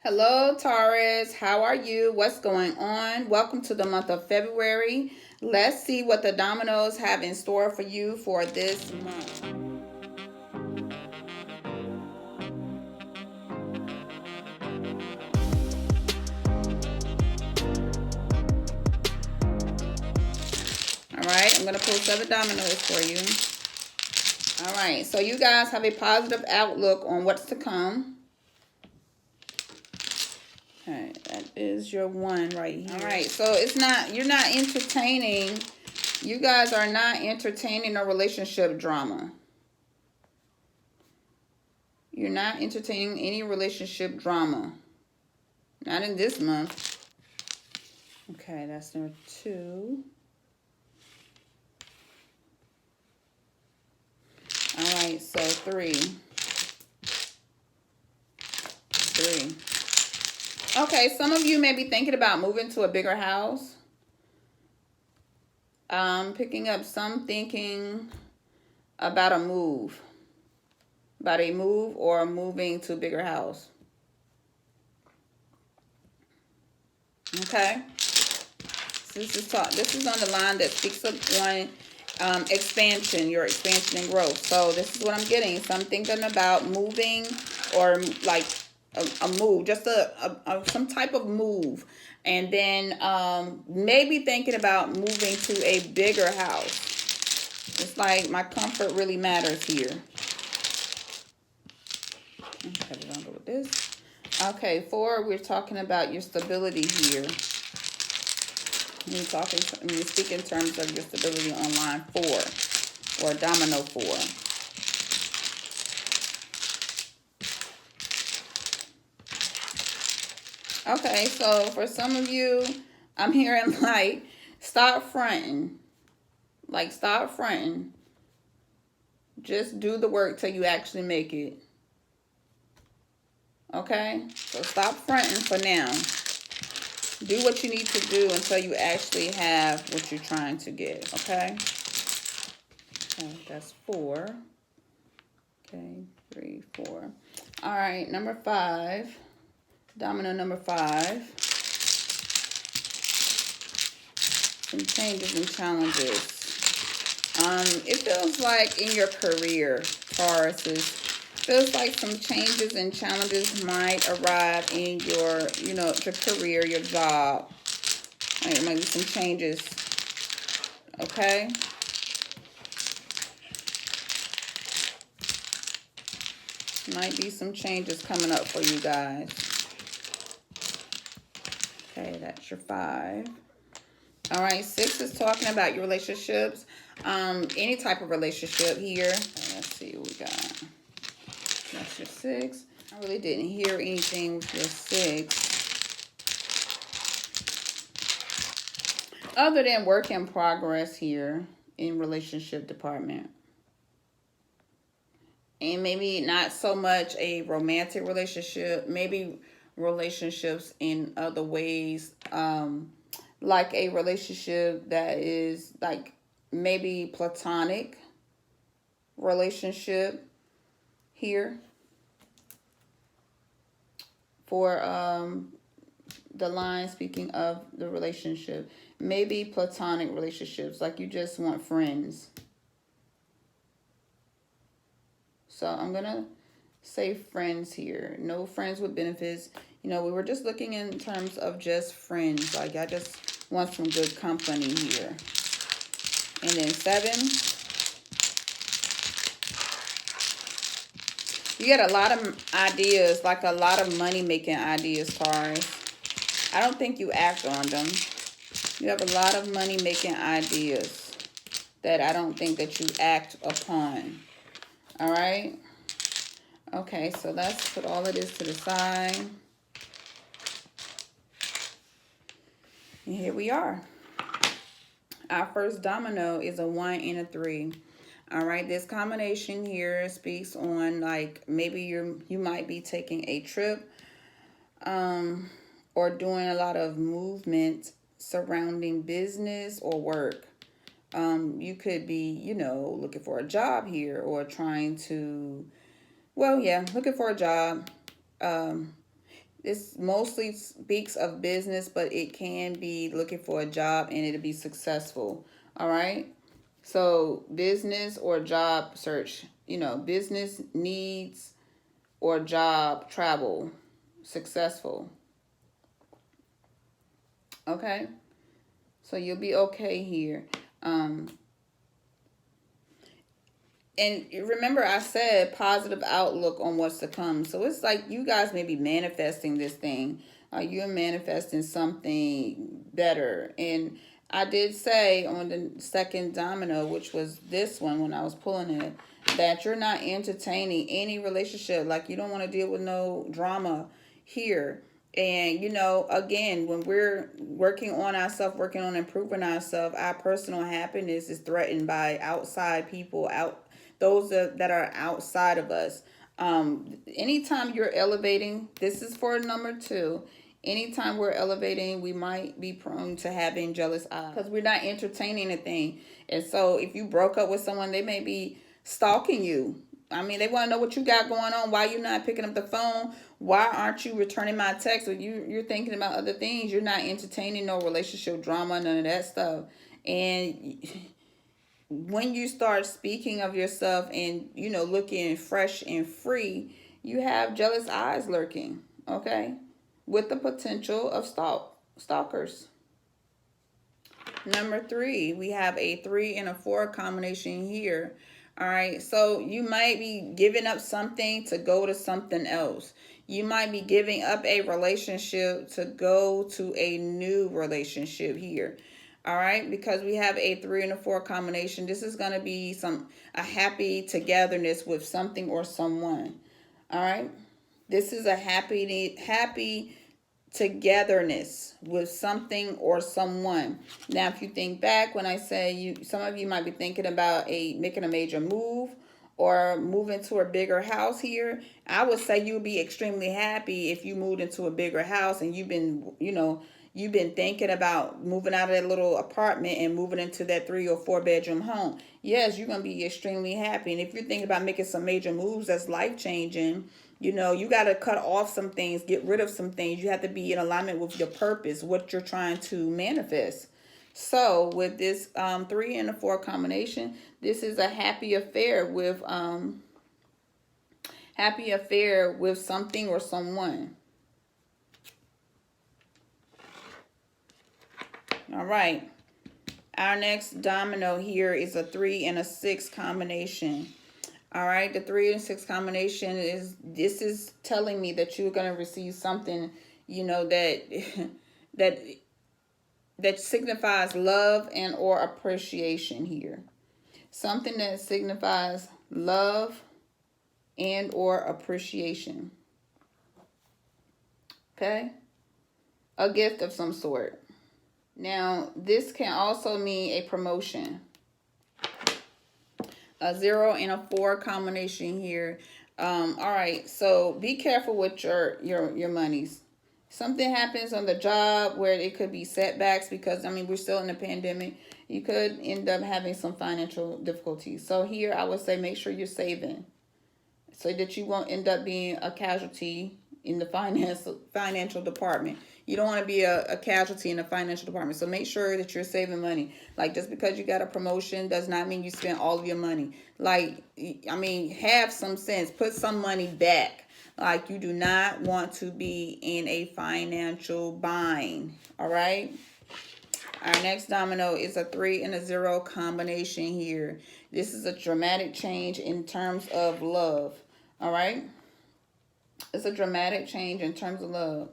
Hello, Taurus. How are you? What's going on? Welcome to the month of February. Let's see what the dominoes have in store for you for this month. All right, I'm going to pull 7 dominoes for you. All right, so you guys have a positive outlook on what's to come. Okay, that is your 1 right here. All right, so you're not entertaining. You guys are not entertaining a relationship drama. You're not entertaining any relationship drama. Not in this month. Okay, that's number 2. All right, so 3. 3. Okay, some of you may be thinking about moving to a bigger house. Picking up some thinking about a move. About a move or moving to a bigger house. Okay? This is on the line that speaks of one expansion, your expansion and growth. So this is what I'm getting. So I'm thinking about moving or like a move, just some type of move. And then maybe thinking about moving to a bigger house. It's like my comfort really matters here. Okay, we don't go with this. Okay, 4, we're talking about your stability here. When you speak in terms of your stability on line 4 or domino 4. Okay, so for some of you, I'm hearing like, stop fronting. Like, stop fronting. Just do the work till you actually make it. Okay? So stop fronting for now. Do what you need to do until you actually have what you're trying to get. Okay? Okay, that's 4. Okay, 3, 4. All right, number 5. Domino number 5. Some changes and challenges. It feels like in your career, Taurus, feels like some changes and challenges might arrive in your career, your job. Right, might be some changes. Okay? Might be some changes coming up for you guys. Okay, that's your 5. All right, 6 is talking about your relationships. Any type of relationship here. Let's see what we got. That's your 6. I really didn't hear anything with your 6. Other than work in progress here in relationship department. And maybe not so much a romantic relationship. Maybe relationships in other ways. Like a relationship that is like maybe platonic relationship here for the line speaking of the relationship. Maybe platonic relationships, like you just want friends. So I'm going to say friends here. No friends with benefits. We were just looking in terms of just friends. Like, I just want some good company here. And then 7. You get a lot of ideas, like a lot of money-making ideas, Taurus. I don't think you act on them. You have a lot of money-making ideas that I don't think that you act upon. All right? Okay, so let's put all of this to the side. And here we are. Our first domino is a 1 and a 3. All right, this combination here speaks on like maybe you might be taking a trip or doing a lot of movement surrounding business or work. You could be, looking for a job here or trying to, looking for a job. This mostly speaks of business, but it can be looking for a job and it'll be successful. All right. So business or job search, business needs or job travel, successful. Okay. So you'll be okay here. Um, and remember I said positive outlook on what's to come. So it's like you guys may be manifesting this thing. You're manifesting something better. And I did say on the second domino, which was this one when I was pulling it, that you're not entertaining any relationship. Like you don't want to deal with no drama here. And again, when we're working on ourselves, working on improving ourselves, our personal happiness is threatened by outside people, those that are outside of us. Anytime you're elevating, this is for number two. Anytime we're elevating, we might be prone to having jealous eyes because we're not entertaining anything. And so, if you broke up with someone, they may be stalking you. I mean, they want to know what you got going on. Why you're not picking up the phone? Why aren't you returning my text? When you're thinking about other things, you're not entertaining no relationship drama, none of that stuff. And when you start speaking of yourself and looking fresh and free, you have jealous eyes lurking. Okay, with the potential of stalkers. Number three, we have a 3 and a 4 combination here. All right, so you might be giving up something to go to something else. You might be giving up a relationship to go to a new relationship here. All right, because we have a 3 and a 4 combination. This is going to be a happy togetherness with something or someone. All right, this is a happy togetherness with something or someone. Now, if you think back when I say some of you might be thinking about making a major move or moving to a bigger house here. I would say you'll be extremely happy if you moved into a bigger house and you've been thinking about moving out of that little apartment and moving into that 3 or 4 bedroom home. Yes, you're going to be extremely happy. And if you're thinking about making some major moves that's life changing, you got to cut off some things, get rid of some things. You have to be in alignment with your purpose, what you're trying to manifest. So with this 3 and a 4 combination, this is a happy affair with something or someone. All right. Our next domino here is a 3 and a 6 combination. All right, the 3 and 6 combination is telling me that you're going to receive something, that that signifies love and or appreciation here. Something that signifies love and or appreciation. Okay? A gift of some sort. Now, this can also mean a promotion. A 0 and a 4 combination here. All right, so be careful with your monies. Something happens on the job where it could be setbacks because we're still in the pandemic. You could end up having some financial difficulties. So here I would say make sure you're saving so that you won't end up being a casualty in the financial department. You don't want to be a casualty in the financial department. So make sure that you're saving money. Like, just because you got a promotion does not mean you spend all of your money. Like, have some sense. Put some money back. Like, you do not want to be in a financial bind. All right? Our next domino is a 3 and a 0 combination here. This is a dramatic change in terms of love. All right? It's a dramatic change in terms of love.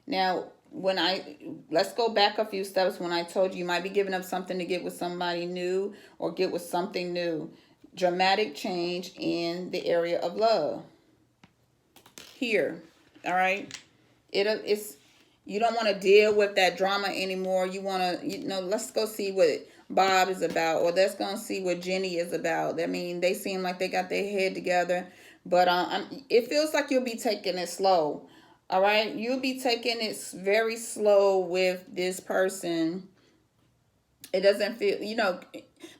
Now, let's go back a few steps when I told you might be giving up something to get with somebody new or get with something new. Dramatic change in the area of love. Here, all right? It's you don't want to deal with that drama anymore. You want to, let's go see what Bob is about, or let's go see what Jenny is about. They seem like they got their head together, but it feels like you'll be taking it slow. All right, you'll be taking it very slow with this person. It doesn't feel,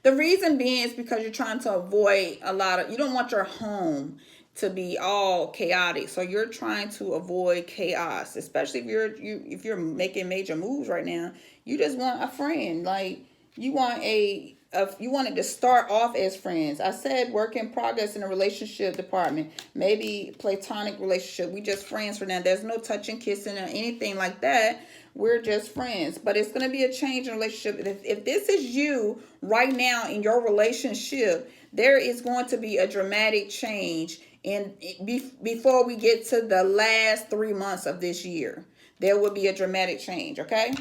the reason being is because you're trying to avoid you don't want your home to be all chaotic. So you're trying to avoid chaos, especially if you're making major moves right now. You just want a friend. Like you want you wanted to start off as friends. I said work in progress in a relationship department. Maybe platonic relationship. We just friends for now. There's no touching, kissing, or anything like that. We're just friends. But it's going to be a change in relationship. If this is you right now in your relationship, there is going to be a dramatic change before we get to the last 3 months of this year. There will be a dramatic change, okay?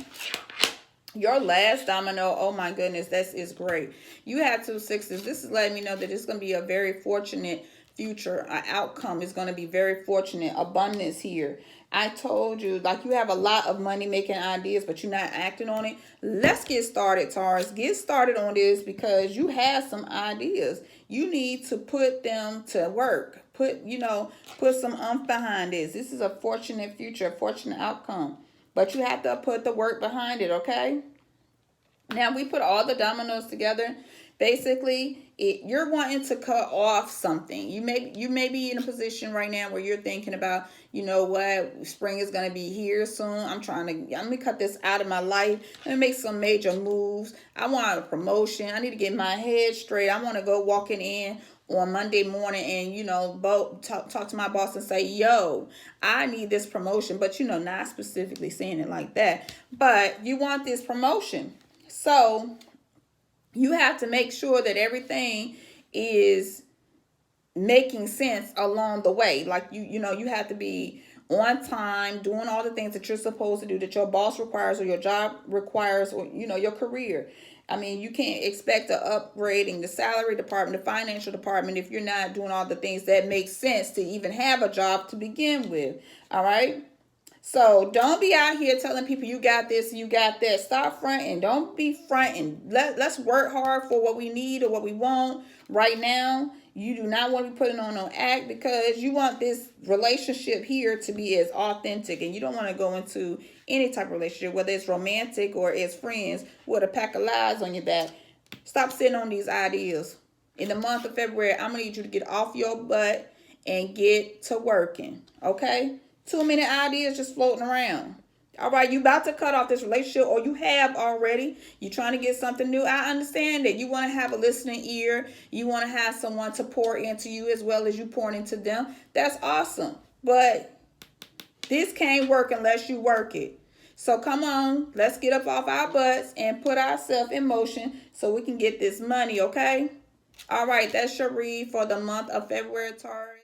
Your last domino, oh my goodness, that is great. You have 2 sixes. This is letting me know that it's going to be a very fortunate future. Outcome is going to be very fortunate. Abundance here. I told you, like, you have a lot of money making ideas, but you're not acting on it. Let's get started, Taurus. Get started on this because you have some ideas. You need to put them to work. Put some umph behind this. This is a fortunate future, a fortunate outcome. But you have to put the work behind it, okay? Now, we put all the dominoes together. Basically, you're wanting to cut off something. You may be in a position right now where you're thinking about, you know what, spring is going to be here soon. I'm going to cut this out of my life. Let me make some major moves. I want a promotion. I need to get my head straight. I want to go walking in on Monday morning and, talk to my boss and say, yo, I need this promotion. But, not specifically saying it like that. But you want this promotion. So you have to make sure that everything is making sense along the way. Like, you have to be on time, doing all the things that you're supposed to do, that your boss requires or your job requires, or, your career. I mean, you can't expect to upgrading the salary department, the financial department, if you're not doing all the things that make sense to even have a job to begin with. All right. So don't be out here telling people you got this, you got that. Stop fronting. Don't be fronting. Let's work hard for what we need or what we want right now. You do not want to be putting on no act because you want this relationship here to be as authentic, and you don't want to go into any type of relationship, whether it's romantic or as friends, with a pack of lies on your back. Stop sitting on these ideas. In the month of February, I'm going to need you to get off your butt and get to working, okay? Too many ideas just floating around. All right, you about to cut off this relationship, or you have already. You're trying to get something new. I understand that you want to have a listening ear. You want to have someone to pour into you as well as you pouring into them. That's awesome. But this can't work unless you work it. So come on, let's get up off our butts and put ourselves in motion so we can get this money, okay? All right, that's your read for the month of February, Taurus.